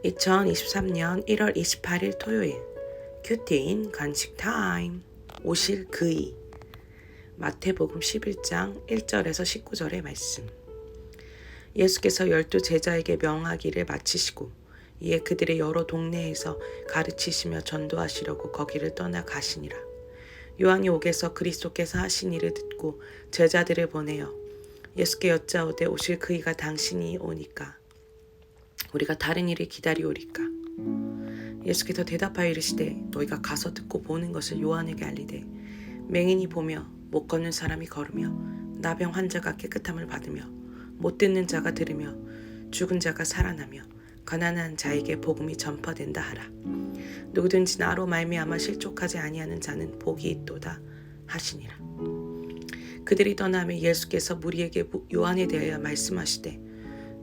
2023년 1월 28일 토요일 큐티인 간식 타임. 오실 그이. 마태복음 11장 1절에서 19절의 말씀. 예수께서 12 제자에게 명하기를 마치시고 이에 그들의 여러 동네에서 가르치시며 전도하시려고 거기를 떠나 가시니라. 요한이 옥에서 그리스도께서 하신 일을 듣고 제자들을 보내어 예수께 여짜오되 오실 그이가 당신이 오니까 우리가 다른 일을 기다리오리까. 예수께서 대답하여 이르시되 너희가 가서 듣고 보는 것을 요한에게 알리되 맹인이 보며 못 걷는 사람이 걸으며 나병 환자가 깨끗함을 받으며 못 듣는 자가 들으며 죽은 자가 살아나며 가난한 자에게 복음이 전파된다 하라. 누구든지 나로 말미암아 실족하지 아니하는 자는 복이 있도다 하시니라. 그들이 떠나며 예수께서 무리에게 요한에 대하여 말씀하시되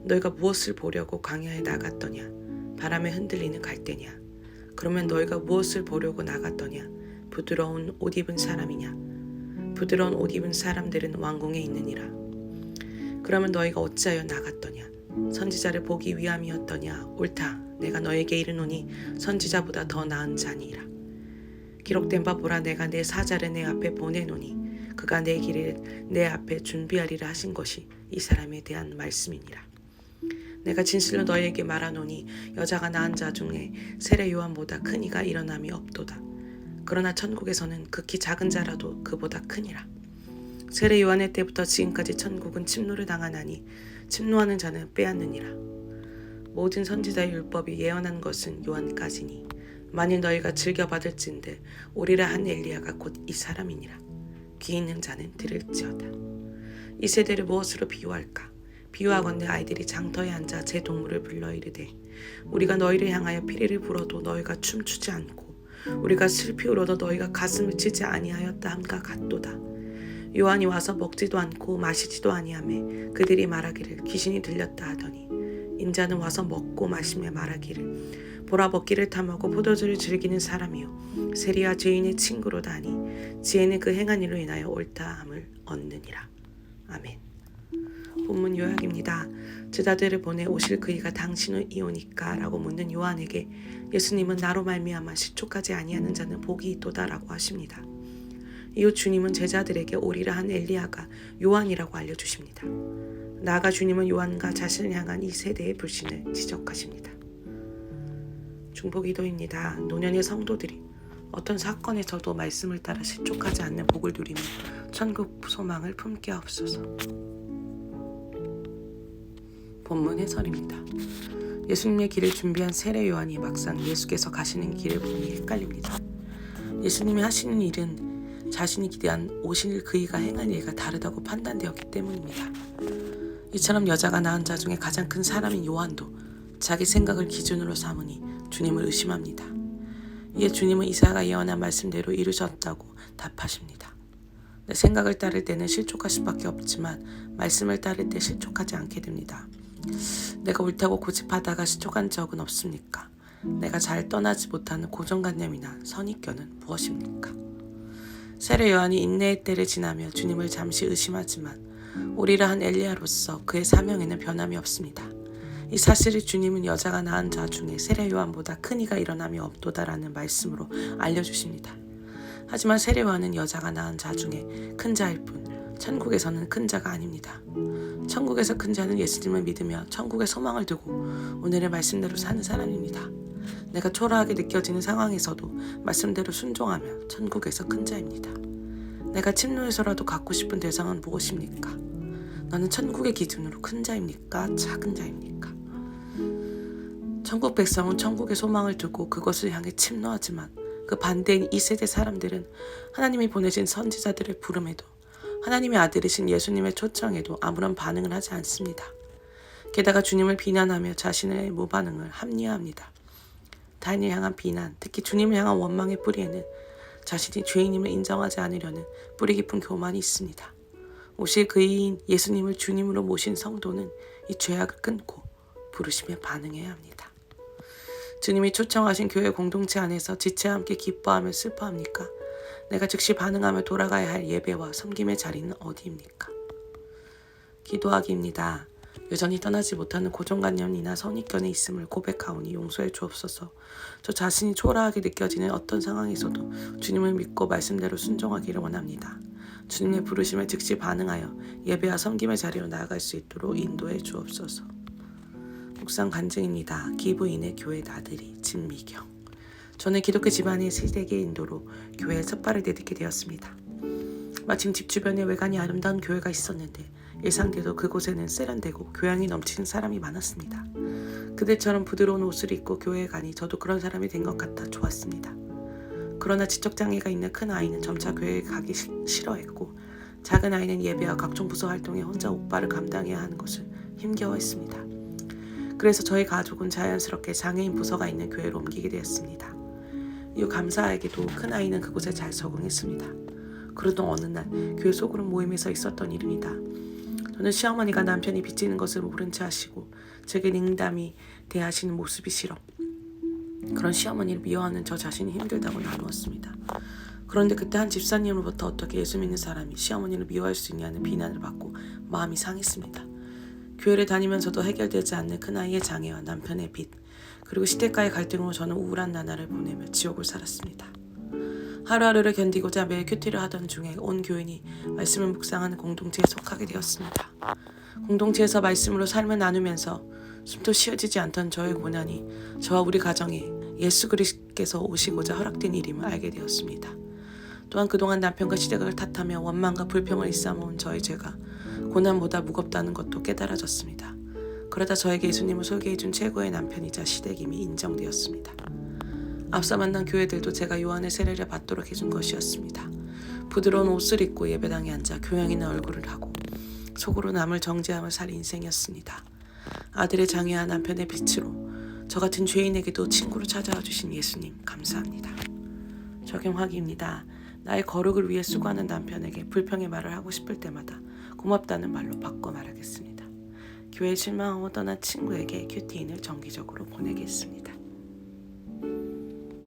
너희가 무엇을 보려고 광야에 나갔더냐? 바람에 흔들리는 갈대냐? 그러면 너희가 무엇을 보려고 나갔더냐? 부드러운 옷 입은 사람이냐? 부드러운 옷 입은 사람들은 왕궁에 있느니라. 그러면 너희가 어찌하여 나갔더냐? 선지자를 보기 위함이었더냐? 옳다. 내가 너에게 이르노니 선지자보다 더 나은 자니라. 기록된 바 보라, 내가 내 사자를 내 앞에 보내노니 그가 내 길을 내 앞에 준비하리라 하신 것이 이 사람에 대한 말씀이니라. 내가 진실로 너희에게 말하노니 여자가 낳은 자 중에 세례 요한보다 큰 이가 일어남이 없도다. 그러나 천국에서는 극히 작은 자라도 그보다 크니라. 세례 요한의 때부터 지금까지 천국은 침노를 당하나니 침노하는 자는 빼앗느니라. 모든 선지자의 율법이 예언한 것은 요한까지니 만일 너희가 즐겨받을진대 오리라 한 엘리야가 곧 이 사람이니라. 귀 있는 자는 들을지어다. 이 세대를 무엇으로 비유할까? 비유하건대 아이들이 장터에 앉아 제 동물을 불러 이르되 우리가 너희를 향하여 피리를 불어도 너희가 춤추지 않고 우리가 슬피 울어도 너희가 가슴을 치지 아니하였다 함과 같도다. 요한이 와서 먹지도 않고 마시지도 아니하매 그들이 말하기를 귀신이 들렸다 하더니 인자는 와서 먹고 마시며 말하기를 보라, 먹기를 탐하고 포도주를 즐기는 사람이요 세리와 죄인의 친구로다 하니 지혜는 그 행한 일로 인하여 옳다함을 얻느니라. 아멘. 본문 요약입니다. 제자들을 보내 오실 그이가 당신이 오니까 라고 묻는 요한에게 예수님은 나로 말미암아 실족하지 아니하는 자는 복이 있도다 라고 하십니다. 이후 주님은 제자들에게 오리라 한 엘리야가 요한이라고 알려주십니다. 나아가 주님은 요한과 자신을 향한 이 세대의 불신을 지적하십니다. 중보기도입니다. 노년의 성도들이 어떤 사건에서도 말씀을 따라 실족하지 않는 복을 누리며 천국 소망을 품게 하옵소서. 본문 해설입니다. 예수님의 길을 준비한 세례 요한이 막상 예수께서 가시는 길을 보니 헷갈립니다. 예수님이 하시는 일은 자신이 기대한 오실 그이가 행한 일과 다르다고 판단되었기 때문입니다. 이처럼 여자가 낳은 자 중에 가장 큰 사람인 요한도 자기 생각을 기준으로 삼으니 주님을 의심합니다. 이에 주님은 이사야가 예언한 말씀대로 이루셨다고 답하십니다. 내 생각을 따를 때는 실족할 수밖에 없지만 말씀을 따를 때 실족하지 않게 됩니다. 내가 옳다고 고집하다가 실족한 적은 없습니까? 내가 잘 떠나지 못하는 고정관념이나 선입견은 무엇입니까? 세례 요한이 인내의 때를 지나며 주님을 잠시 의심하지만 오리라 한 엘리야로서 그의 사명에는 변함이 없습니다. 이 사실을 주님은 여자가 낳은 자 중에 세례 요한보다 큰 이가 일어남이 없도다라는 말씀으로 알려주십니다. 하지만 세례 요한은 여자가 낳은 자 중에 큰 자일 뿐 천국에서는 큰 자가 아닙니다. 천국에서 큰 자는 예수님을 믿으며 천국의 소망을 두고 오늘의 말씀대로 사는 사람입니다. 내가 초라하게 느껴지는 상황에서도 말씀대로 순종하며 천국에서 큰 자입니다. 내가 침노해서라도 갖고 싶은 대상은 무엇입니까? 너는 천국의 기준으로 큰 자입니까? 작은 자입니까? 천국 백성은 천국의 소망을 두고 그것을 향해 침노하지만 그 반대인 이 세대 사람들은 하나님이 보내신 선지자들의 부름에도 하나님의 아들이신 예수님의 초청에도 아무런 반응을 하지 않습니다. 게다가 주님을 비난하며 자신의 무반응을 합리화합니다. 타인을 향한 비난, 특히 주님을 향한 원망의 뿌리에는 자신이 죄인임을 인정하지 않으려는 뿌리 깊은 교만이 있습니다. 오실 그이인 예수님을 주님으로 모신 성도는 이 죄악을 끊고 부르심에 반응해야 합니다. 주님이 초청하신 교회 공동체 안에서 지체와 함께 기뻐하며 슬퍼합니까? 내가 즉시 반응하며 돌아가야 할 예배와 섬김의 자리는 어디입니까? 기도하기입니다. 여전히 떠나지 못하는 고정관념이나 선입견에 있음을 고백하오니 용서해 주옵소서. 저 자신이 초라하게 느껴지는 어떤 상황에서도 주님을 믿고 말씀대로 순종하기를 원합니다. 주님의 부르심에 즉시 반응하여 예배와 섬김의 자리로 나아갈 수 있도록 인도해 주옵소서. 묵상 간증입니다. 기부인의 교회 나들이 진미경. 저는 기독교 집안의 시댁의 인도로 교회에 첫 발을 내딛게 되었습니다. 마침 집 주변에 외관이 아름다운 교회가 있었는데 예상대로 그곳에는 세련되고 교양이 넘치는 사람이 많았습니다. 그들처럼 부드러운 옷을 입고 교회에 가니 저도 그런 사람이 된 것 같아 좋았습니다. 그러나 지적장애가 있는 큰 아이는 점차 교회에 가기 싫어했고 작은 아이는 예배와 각종 부서 활동에 혼자 옥바를 감당해야 하는 것을 힘겨워했습니다. 그래서 저희 가족은 자연스럽게 장애인 부서가 있는 교회로 옮기게 되었습니다. 이후 감사하게도 큰 아이는 그곳에 잘 적응했습니다. 그러던 어느 날 교회 소그룹 모임에서 있었던 일입니다. 저는 시어머니가 남편이 빚지는 것을 모른 채 하시고 제게 냉담히 대하시는 모습이 싫어 그런 시어머니를 미워하는 저 자신이 힘들다고 나누었습니다. 그런데 그때 한 집사님으로부터 어떻게 예수 믿는 사람이 시어머니를 미워할 수 있냐는 비난을 받고 마음이 상했습니다. 교회를 다니면서도 해결되지 않는 큰아이의 장애와 남편의 빚 그리고 시댁과의 갈등으로 저는 우울한 나날을 보내며 지옥을 살았습니다. 하루하루를 견디고자 매일 큐티를 하던 중에 온 교인이 말씀을 묵상하는 공동체에 속하게 되었습니다. 공동체에서 말씀으로 삶을 나누면서 숨도 쉬어지지 않던 저의 고난이 저와 우리 가정에 예수 그리스도께서 오시고자 허락된 일임을 알게 되었습니다. 또한 그동안 남편과 시댁을 탓하며 원망과 불평을 일삼아온 저의 죄가 고난보다 무겁다는 것도 깨달아졌습니다. 그러다 저에게 예수님을 소개해준 최고의 남편이자 시댁임이 인정되었습니다. 앞서 만난 교회들도 제가 요한의 세례를 받도록 해준 것이었습니다. 부드러운 옷을 입고 예배당에 앉아 교양 있는 얼굴을 하고 속으로 남을 정죄함을 살 인생이었습니다. 아들의 장애와 남편의 빛으로 저 같은 죄인에게도 친구로 찾아와 주신 예수님 감사합니다. 적용하기입니다. 나의 거룩을 위해 수고하는 남편에게 불평의 말을 하고 싶을 때마다 고맙다는 말로 바꿔 말하겠습니다. 교회에 실망하고 떠난 친구에게 큐티인을 정기적으로 보내겠습니다.